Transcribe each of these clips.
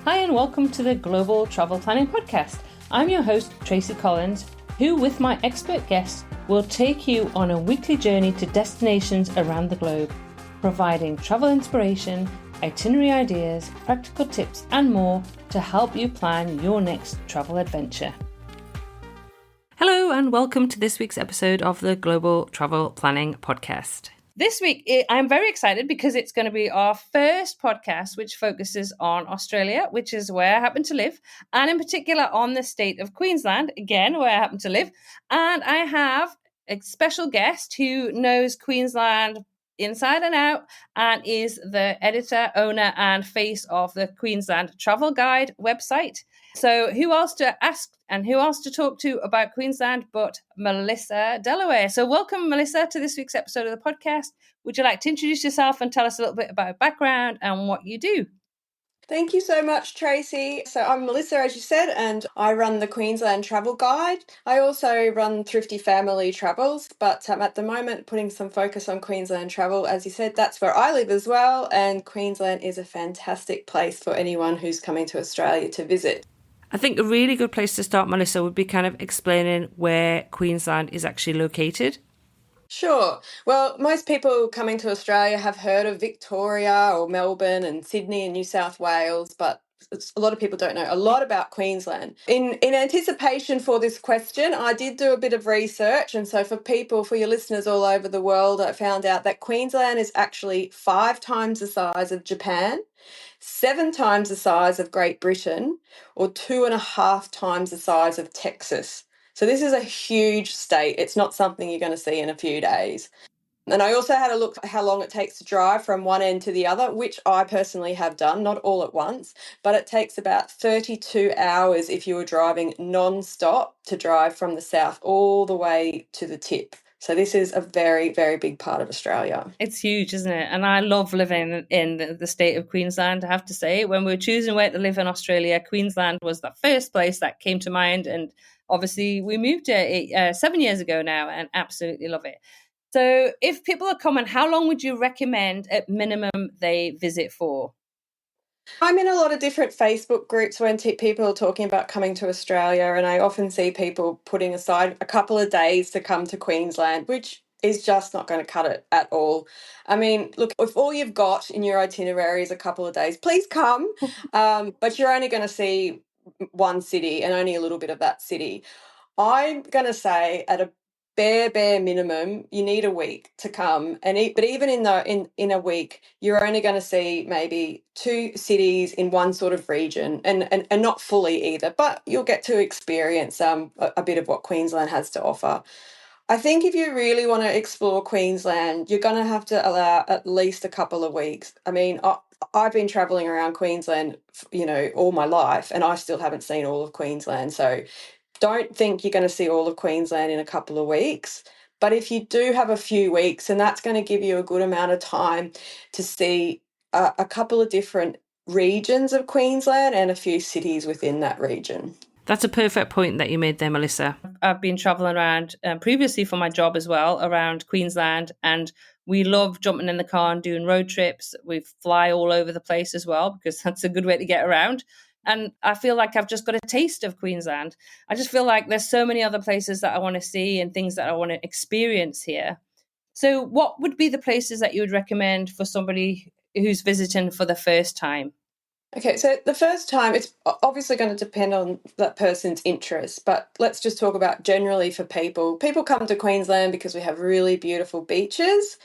Hi and welcome to the Global Travel Planning Podcast. I'm your host, Tracy Collins, who with my expert guests will take you on a weekly journey to destinations around the globe, providing travel inspiration, itinerary ideas, practical tips and more to help you plan your next travel adventure. Hello and welcome to this week's episode of the Global Travel Planning Podcast. This week, I'm very excited because it's going to be our first podcast which focuses on Australia, which is where I happen to live, and in particular on the state of Queensland, again, where I happen to live. And I have a special guest who knows Queensland inside and out and is the editor, owner, and face of the Queensland Travel Guide website. So who else to ask and who else to talk to about Queensland but Melissa Delaware. So welcome, Melissa, to this week's episode of the podcast. Would you like to introduce yourself and tell us a little bit about your background and what you do? Thank you so much, Tracy. So I'm Melissa, as you said, and I run the Queensland Travel Guide. I also run Thrifty Family Travels, but at the moment putting some focus on Queensland travel. As you said, that's where I live as well, and Queensland is a fantastic place for anyone who's coming to Australia to visit. I think a really good place to start, Melissa, would be kind of explaining where Queensland is actually located. Sure. Well, most people coming to Australia have heard of Victoria or Melbourne and Sydney and New South Wales, but a lot of people don't know a lot about Queensland. In anticipation for this question, I did do a bit of research. And so for your listeners all over the world, I found out that Queensland is actually 5 times the size of Japan, 7 times the size of Great Britain, or 2.5 times the size of Texas. So this is a huge state. It's not something you're going to see in a few days. And I also had a look at how long it takes to drive from one end to the other, which I personally have done, not all at once, but it takes about 32 hours if you were driving non-stop to drive from the south all the way to the tip. So this is a very, very big part of Australia. It's huge, isn't it? And I love living in the state of Queensland, I have to say. When we were choosing where to live in Australia, Queensland was the first place that came to mind. And obviously we moved here 7 years ago now and absolutely love it. So if people are coming, how long would you recommend at minimum they visit for? I'm in a lot of different Facebook groups when people are talking about coming to Australia, and I often see people putting aside a couple of days to come to Queensland, which is just not going to cut it at all. I mean, look, if all you've got in your itinerary is a couple of days, please come, but you're only going to see one city and only a little bit of that city. I'm going to say at a bare minimum, you need a week to come, but even in a week, you're only going to see maybe 2 cities in one sort of region, and not fully either. But you'll get to experience a bit of what Queensland has to offer. I think if you really want to explore Queensland, you're going to have to allow at least a couple of weeks. I mean, I've been travelling around Queensland, all my life, and I still haven't seen all of Queensland. So don't think you're going to see all of Queensland in a couple of weeks. But if you do have a few weeks, and that's going to give you a good amount of time to see a couple of different regions of Queensland and a few cities within that region. That's a perfect point that you made there, Melissa. I've been traveling around previously for my job as well around Queensland, and we love jumping in the car and doing road trips. We fly all over the place as well because that's a good way to get around. And I feel like I've just got a taste of Queensland. I just feel like there's so many other places that I want to see and things that I want to experience here. So what would be the places that you would recommend for somebody who's visiting for the first time? Okay, so the first time, it's obviously going to depend on that person's interests, but let's just talk about generally for people. People come to Queensland because we have really beautiful beaches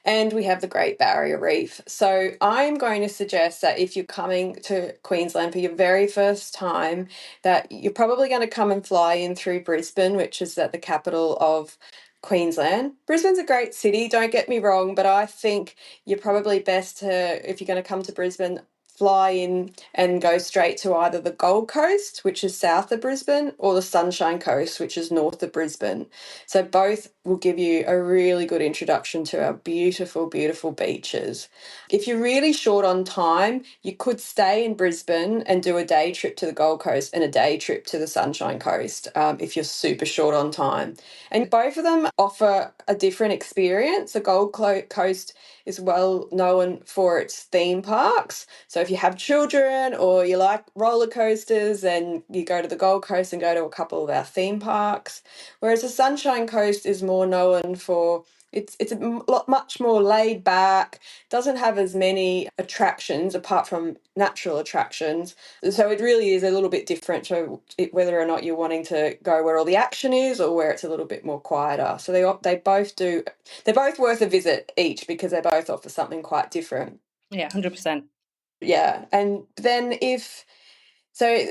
and we have the Great Barrier Reef. So I'm going to suggest that if you're coming to Queensland for your very first time, that you're probably going to come and fly in through Brisbane, which is the capital of Queensland. Brisbane's a great city, don't get me wrong, but I think you're probably best to, if you're going to come to Brisbane, fly in and go straight to either the Gold Coast, which is south of Brisbane, or the Sunshine Coast, which is north of Brisbane. So both will give you a really good introduction to our beautiful, beautiful beaches. If you're really short on time, you could stay in Brisbane and do a day trip to the Gold Coast and a day trip to the Sunshine Coast, if you're super short on time. And both of them offer a different experience. The Coast is well known for its theme parks. So if you have children or you like roller coasters, then you go to the Gold Coast and go to a couple of our theme parks. Whereas the Sunshine Coast is more known for it's much more laid back, doesn't have as many attractions apart from natural attractions. So it really is a little bit different to whether or not you're wanting to go where all the action is or where it's a little bit more quieter. So they're both worth a visit each because they both offer something quite different. Yeah, 100%. Yeah, and then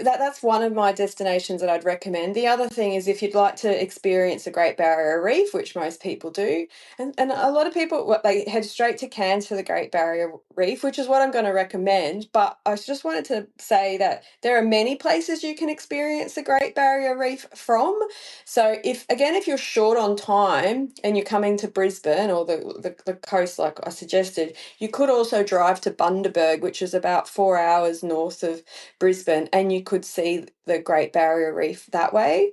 that's one of my destinations that I'd recommend. The other thing is if you'd like to experience the Great Barrier Reef, which most people do, and a lot of people they head straight to Cairns for the Great Barrier Reef, which is what I'm going to recommend. But I just wanted to say that there are many places you can experience the Great Barrier Reef from. So if you're short on time and you're coming to Brisbane or the coast like I suggested, you could also drive to Bundaberg, which is about 4 hours north of Brisbane, and you could see the Great Barrier Reef that way.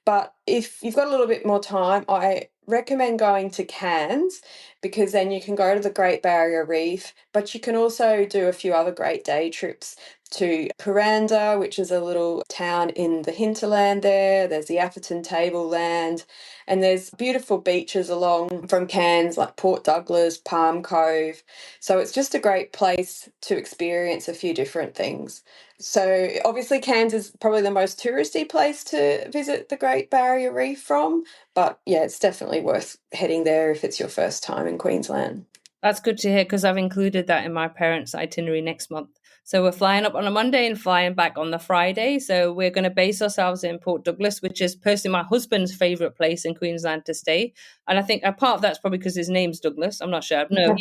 But if you've got a little bit more time, I recommend going to Cairns because then you can go to the Great Barrier Reef, but you can also do a few other great day trips to Kuranda, which is a little town in the hinterland there. There's the Atherton Tableland, and there's beautiful beaches along from Cairns like Port Douglas, Palm Cove. So it's just a great place to experience a few different things. So obviously Cairns is probably the most touristy place to visit the Great Barrier Reef from, but yeah, it's definitely worth heading there if it's your first time in Queensland. That's good to hear because I've included that in my parents' itinerary next month. So we're flying up on a Monday and flying back on the Friday. So we're going to base ourselves in Port Douglas, which is personally my husband's favourite place in Queensland to stay. And I think a part of that's probably because his name's Douglas. I'm not sure. No,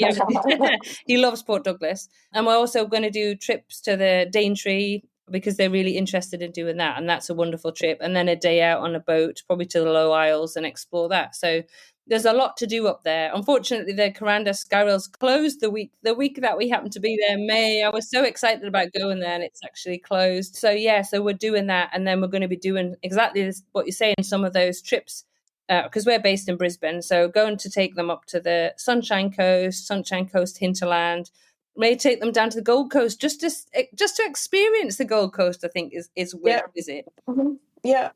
he loves Port Douglas. And we're also going to do trips to the Daintree because they're really interested in doing that. And that's a wonderful trip. And then a day out on a boat, probably to the Low Isles and explore that. So there's a lot to do up there. Unfortunately, the Kuranda Skyrails closed the week that we happened to be there, May. I was so excited about going there, and it's actually closed. So yeah, so we're doing that, and then we're going to be doing exactly what you're saying. Some of those trips because we're based in Brisbane, so going to take them up to the Sunshine Coast hinterland. May take them down to the Gold Coast just to experience the Gold Coast. I think is worth Yeah. a visit. Mhm. Yeah.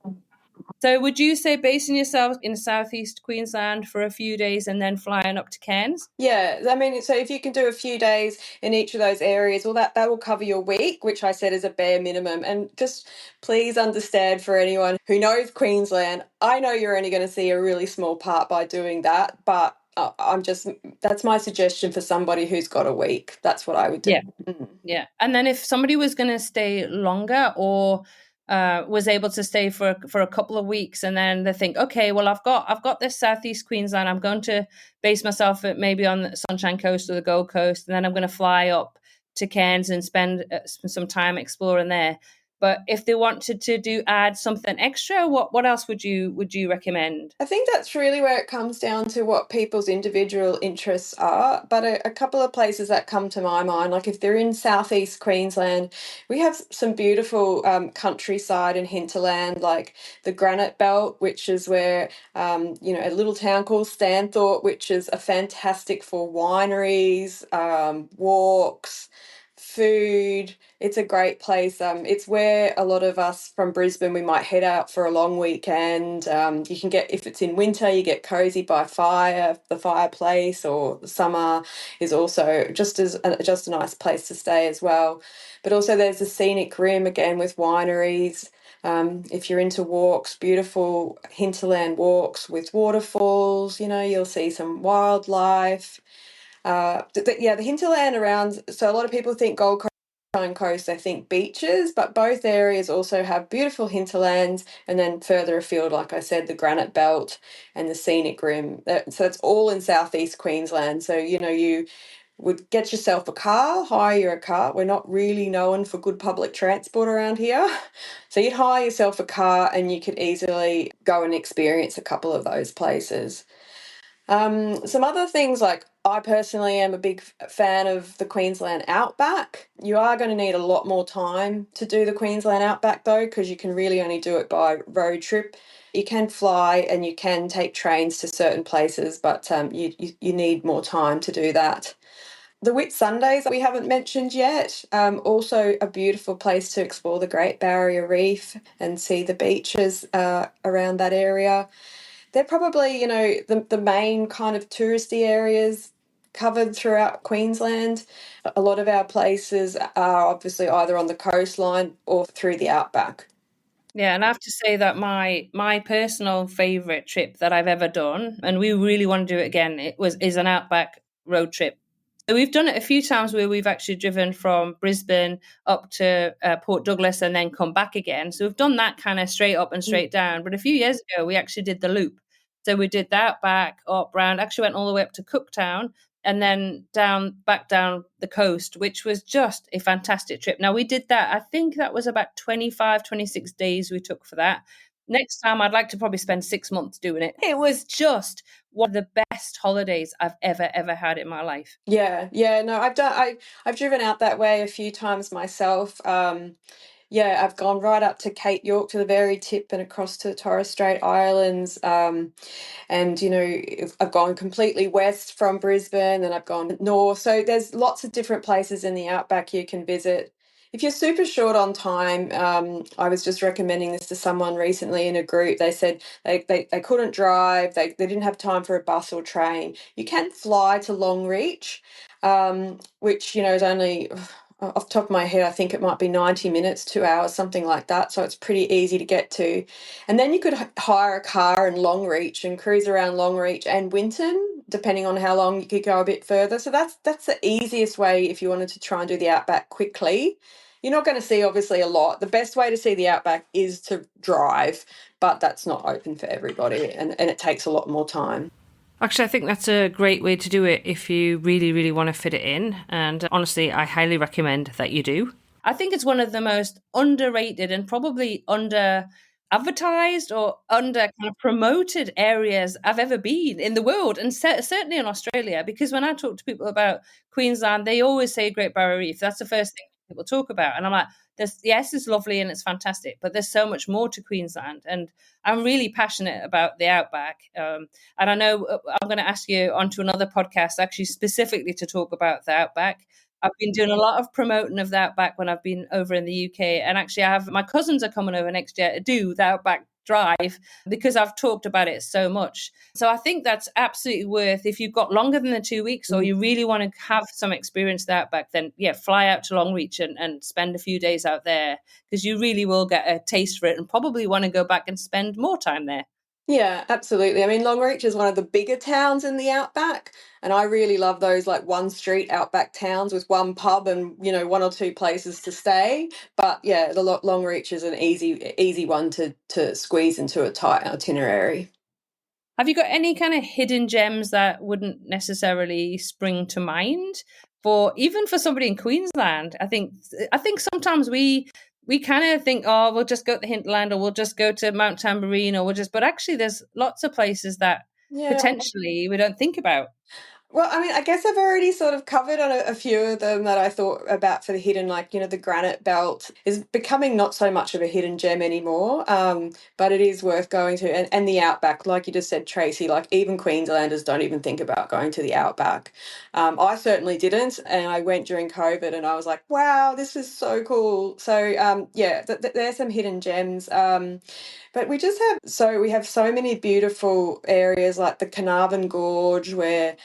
So would you say basing yourself in southeast Queensland for a few days and then flying up to Cairns? Yeah, I mean, so if you can do a few days in each of those areas, well, that will cover your week, which I said is a bare minimum. And just please understand for anyone who knows Queensland, I know you're only going to see a really small part by doing that, but that's my suggestion for somebody who's got a week. That's what I would do. Yeah. Mm. Yeah. And then if somebody was going to stay longer or was able to stay for a couple of weeks and then they think, okay, well, I've got this southeast Queensland. I'm going to base myself at maybe on the Sunshine Coast or the Gold Coast, and then I'm going to fly up to Cairns and spend some time exploring there. But if they wanted to add something extra, what else would you recommend? I think that's really where it comes down to what people's individual interests are. But a couple of places that come to my mind, like if they're in southeast Queensland, we have some beautiful countryside and hinterland, like the Granite Belt, which is where, a little town called Stanthorpe, which is a fantastic for wineries, walks, food. It's a great place. It's where a lot of us from Brisbane, we might head out for a long weekend. You can get, if it's in winter, you get cozy by the fireplace, or the summer is also just a nice place to stay as well. But also there's the scenic rim again with wineries. If you're into walks, beautiful hinterland walks with waterfalls, you'll see some wildlife. The hinterland around, so a lot of people think Gold Coast, Sunshine Coast, they think beaches, but both areas also have beautiful hinterlands, and then further afield, like I said, the Granite Belt and the scenic rim. So it's all in southeast Queensland. So, you would get yourself a car, hire a car. We're not really known for good public transport around here. So you'd hire yourself a car and you could easily go and experience a couple of those places. Some other things, like I personally am a big fan of the Queensland Outback. You are going to need a lot more time to do the Queensland Outback though, because you can really only do it by road trip. You can fly and you can take trains to certain places, but you need more time to do that. The Whit Sundays we haven't mentioned yet. Also, a beautiful place to explore the Great Barrier Reef and see the beaches around that area. They're probably, the main kind of touristy areas covered throughout Queensland. A lot of our places are obviously either on the coastline or through the outback. Yeah, and I have to say that my personal favorite trip that I've ever done, and we really want to do it again, is an Outback road trip. So we've done it a few times where we've actually driven from Brisbane up to Port Douglas and then come back again. So we've done that kind of straight up and straight down. But a few years ago, we actually did the loop. So we did the Outback up round, actually went all the way up to Cooktown and then back down the coast, which was just a fantastic trip. Now we did that, I think that was about 25, 26 days we took for that. Next time I'd like to probably spend 6 months doing it. It was just one of the best holidays I've ever had in my life. Yeah, no, I've driven out that way a few times myself. Yeah, I've gone right up to Cape York to the very tip and across to Torres Strait Islands. And I've gone completely west from Brisbane and I've gone north. So there's lots of different places in the outback you can visit. If you're super short on time, I was just recommending this to someone recently in a group. They said they couldn't drive, they didn't have time for a bus or train. You can fly to Longreach, which is only off the top of my head, I think it might be 90 minutes, 2 hours, something like that. So it's pretty easy to get to. And then you could hire a car in Longreach and cruise around Longreach and Winton, depending on how long you could go a bit further. So that's the easiest way if you wanted to try and do the outback quickly. You're not going to see obviously a lot. The best way to see the outback is to drive, but that's not open for everybody and it takes a lot more time. Actually, I think that's a great way to do it if you really, really want to fit it in. And honestly, I highly recommend that you do. I think it's one of the most underrated and probably under advertised or under kind of promoted areas I've ever been in the world, and certainly in Australia. Because when I talk to people about Queensland, they always say Great Barrier Reef. That's the first thing people talk about, and I'm like, yes, it's lovely and it's fantastic, but there's so much more to Queensland, and I'm really passionate about the outback. And I know I'm going to ask you onto another podcast, actually specifically to talk about the outback. I've been doing a lot of promoting of the Outback when I've been over in the UK. And actually, I have my cousins are coming over next year to do the Outback drive because I've talked about it so much. So I think that's absolutely worth, if you've got longer than the 2 weeks or you really want to have some experience with Outback, then yeah, fly out to Longreach and spend a few days out there because you really will get a taste for it and probably want to go back and spend more time there. Yeah, absolutely. I mean, Longreach is one of the bigger towns in the outback, and I really love those like one street outback towns with one pub and one or two places to stay. But yeah, the Longreach is an easy one to squeeze into a tight itinerary. Have you got any kind of hidden gems that wouldn't necessarily spring to mind for even for somebody in Queensland? I think sometimes we kind of think, oh, we'll just go to the hinterland or we'll just go to Mount Tambourine or but actually there's lots of places that Yeah. potentially we don't think about. Well, I mean, I guess I've already sort of covered on a few of them that I thought about for the hidden, like, the granite belt is becoming not so much of a hidden gem anymore, but it is worth going to. And the outback, like you just said, Tracy, like even Queenslanders don't even think about going to the outback. I certainly didn't. And I went during COVID and I was like, wow, this is so cool. So, yeah, there's some hidden gems. But we have so many beautiful areas like the Carnarvon Gorge where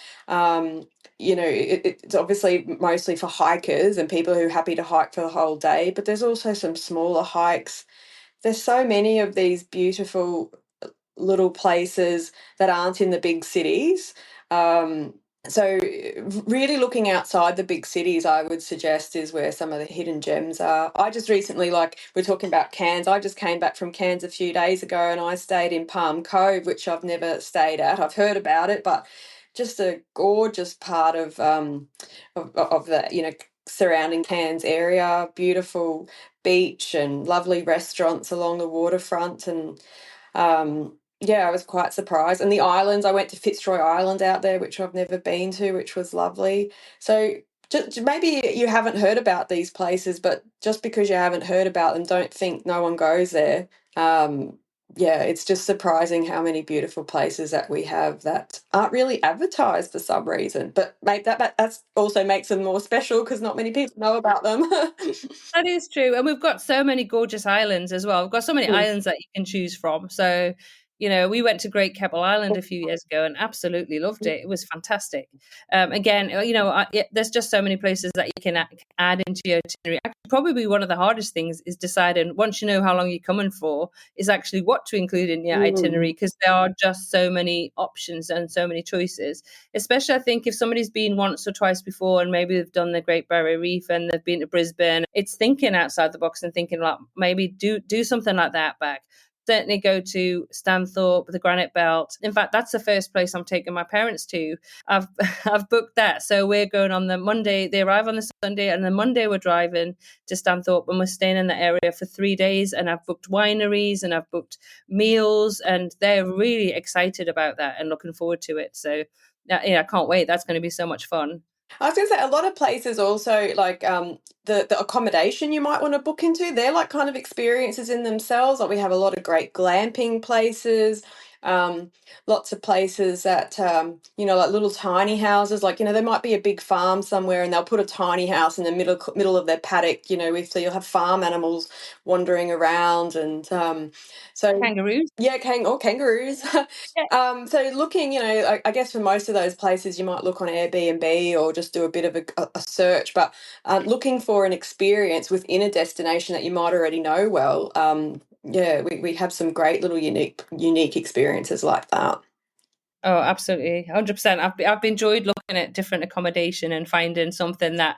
it's obviously mostly for hikers and people who are happy to hike for the whole day, but there's also some smaller hikes. There's so many of these beautiful little places that aren't in the big cities. So really looking outside the big cities, I would suggest, is where some of the hidden gems are. I just recently, like we're talking about Cairns, I just came back from Cairns a few days ago and I stayed in Palm Cove, which I've never stayed at. I've heard about it, but just a gorgeous part of the surrounding Cairns area, beautiful beach and lovely restaurants along the waterfront, and yeah, I was quite surprised. And the islands, I went to Fitzroy Island out there, which I've never been to, which was lovely. So just, maybe you haven't heard about these places, but just because you haven't heard about them, don't think no one goes there. Um, yeah, it's just surprising how many beautiful places that we have that aren't really advertised for some reason. But maybe that's also makes them more special because not many people know about them. That is true. And we've got so many gorgeous islands as well. We've got so many Mm. islands that you can choose from. So, we went to Great Keppel Island a few years ago and absolutely loved it. It was fantastic. Again, there's just so many places that you can add into your itinerary. Actually, probably one of the hardest things is deciding, once you know how long you're coming for, is actually what to include in your itinerary, Mm. because there are just so many options and so many choices. Especially, I think, if somebody's been once or twice before and maybe they've done the Great Barrier Reef and they've been to Brisbane, it's thinking outside the box and thinking, like, maybe do something like that back. Certainly go to Stanthorpe, the Granite Belt. In fact, that's the first place I'm taking my parents to. I've I've booked that. So we're going on the Monday. They arrive on the Sunday, and the Monday we're driving to Stanthorpe, and we're staying in the area for 3 days. And I've booked wineries and I've booked meals, and they're really excited about that and looking forward to it. So I can't wait. That's going to be so much fun. I was going to say a lot of places also like the accommodation you might want to book into. They're like kind of experiences in themselves. Like we have a lot of great glamping places, um, lots of places that like little tiny houses. Like there might be a big farm somewhere, and they'll put a tiny house in the middle of their paddock. So you'll have farm animals wandering around, and so Kangaroos. yeah, kangaroos. Yeah. So looking, I guess for most of those places, you might look on Airbnb or just do a bit of a search, but looking for an experience within a destination that you might already know well. Yeah, we have some great little unique experiences like that. Oh, absolutely, 100%. I've enjoyed looking at different accommodation and finding something that,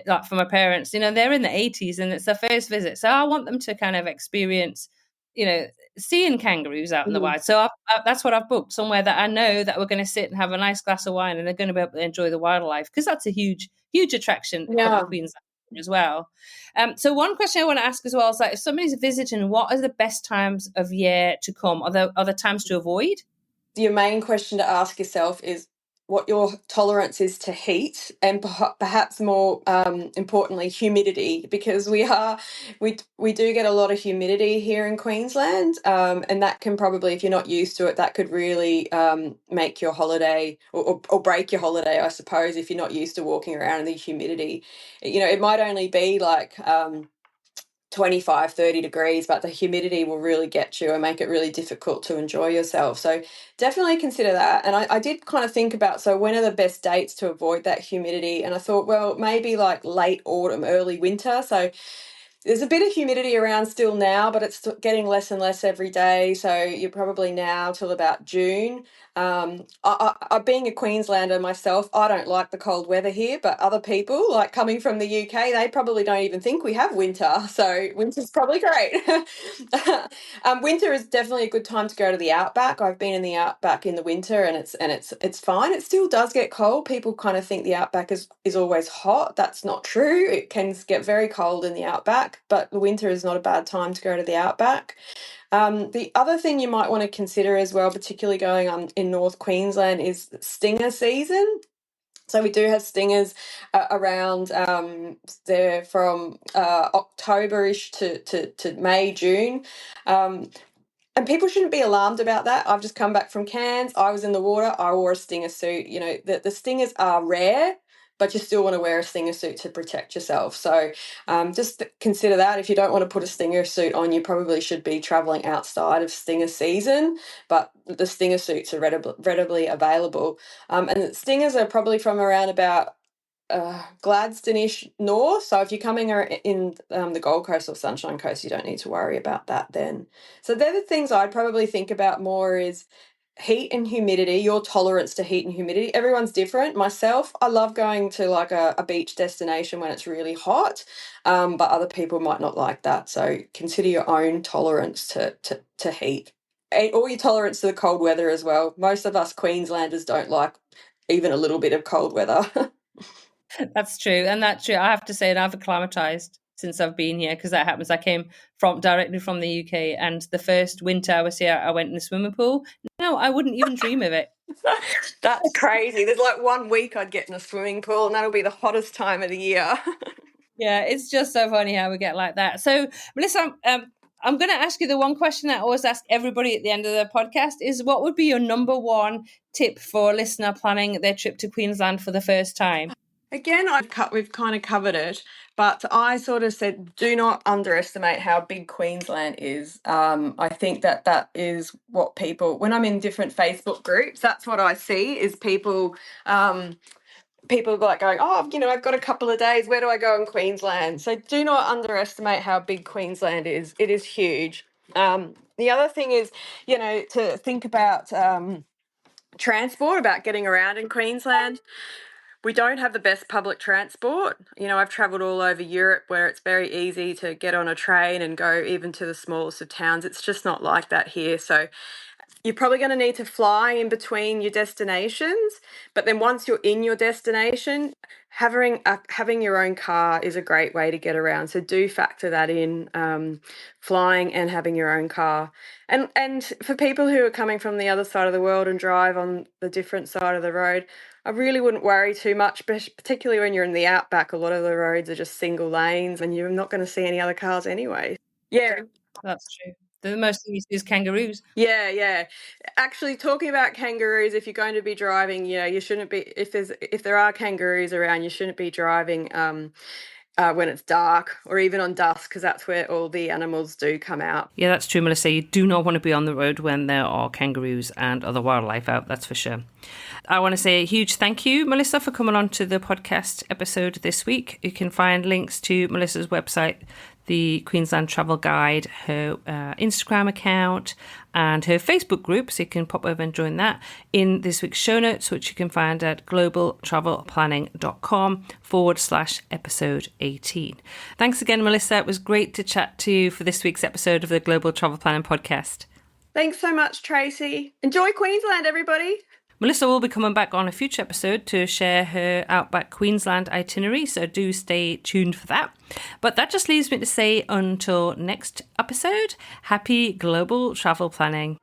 like for my parents, they're in the 80s and it's their first visit, so I want them to kind of experience, you know, seeing kangaroos out in the Mhm. wild. So that's what I've booked, somewhere that I know that we're going to sit and have a nice glass of wine, and they're going to be able to enjoy the wildlife, because that's a huge attraction of Yeah. Queensland as well. So one question I want to ask as well is, like, if somebody's visiting, what are the best times of year to come? Are there times to avoid? Your main question to ask yourself is what your tolerance is to heat, and perhaps more importantly humidity, because we do get a lot of humidity here in Queensland, and that can probably, if you're not used to it, that could really make your holiday, or break your holiday, I suppose, if you're not used to walking around in the humidity. It might only be like 25, 30 degrees, but the humidity will really get you and make it really difficult to enjoy yourself. So definitely consider that. And I did kind of think about, so when are the best dates to avoid that humidity? And I thought, well, maybe like late autumn, early winter. So there's a bit of humidity around still now, but it's getting less and less every day. So you're probably now till about June. Being a Queenslander myself, I don't like the cold weather here, but other people, like coming from the UK, they probably don't even think we have winter. So winter's probably great. Winter is definitely a good time to go to the Outback. I've been in the Outback in the winter, and it's fine. It still does get cold. People kind of think the Outback is always hot. That's not true. It can get very cold in the Outback, but the winter is not a bad time to go to the Outback. The other thing you might want to consider as well, particularly going on in North Queensland, is stinger season. So we do have stingers around there from October-ish to May, June. Um, and people shouldn't be alarmed about that. I've just come back from Cairns. I was in the water. I wore a stinger suit. The stingers are rare, but you still want to wear a stinger suit to protect yourself. So just consider that. If you don't want to put a stinger suit on, you probably should be traveling outside of stinger season, but the stinger suits are readily available. And the stingers are probably from around about Gladstone-ish north. So if you're coming in the Gold Coast or Sunshine Coast, you don't need to worry about that then. So they're the things I'd probably think about more, is heat and humidity, your tolerance to heat and humidity. Everyone's different. Myself, I love going to like a beach destination when it's really hot, but other people might not like that. So consider your own tolerance to heat, or your tolerance to the cold weather as well. Most of us Queenslanders don't like even a little bit of cold weather. That's true, and that's true. I have to say, and I've acclimatized since I've been here, because that happens. I came directly from the UK, and the first winter I was here, I went in the swimming pool. No, I wouldn't even dream of it. That's crazy. There's like 1 week I'd get in a swimming pool, and that'll be the hottest time of the year. Yeah, it's just so funny how we get like that. So, Melissa, I'm going to ask you the one question that I always ask everybody at the end of the podcast is, what would be your number one tip for a listener planning their trip to Queensland for the first time? Again, we've kind of covered it, but I sort of said, do not underestimate how big Queensland is. I think that is what people, when I'm in different Facebook groups, that's what I see is people like going, oh, I've got a couple of days. Where do I go in Queensland? So do not underestimate how big Queensland is. It is huge. The other thing is, to think about transport, about getting around in Queensland. We don't have the best public transport. I've travelled all over Europe where it's very easy to get on a train and go even to the smallest of towns. It's just not like that here. So you're probably going to need to fly in between your destinations. But then once you're in your destination, having your own car is a great way to get around. So do factor that in, flying and having your own car. And for people who are coming from the other side of the world and drive on the different side of the road, I really wouldn't worry too much, particularly when you're in the Outback. A lot of the roads are just single lanes and you're not going to see any other cars anyway. Yeah. That's true. The most thing you see is kangaroos. Yeah. Actually, talking about kangaroos, if you're going to be driving, you shouldn't be, if there are kangaroos around, you shouldn't be driving when it's dark or even on dusk, because that's where all the animals do come out. Yeah, that's true, Melissa. You do not want to be on the road when there are kangaroos and other wildlife out, that's for sure. I want to say a huge thank you, Melissa, for coming on to the podcast episode this week. You can find links to Melissa's website, the Queensland Travel Guide, her Instagram account, and her Facebook group, so you can pop over and join that in this week's show notes, which you can find at globaltravelplanning.com/episode 18. Thanks again, Melissa. It was great to chat to you for this week's episode of the Global Travel Planning Podcast. Thanks so much, Tracy. Enjoy Queensland, everybody. Melissa will be coming back on a future episode to share her Outback Queensland itinerary, so do stay tuned for that. But that just leaves me to say, until next episode, happy global travel planning.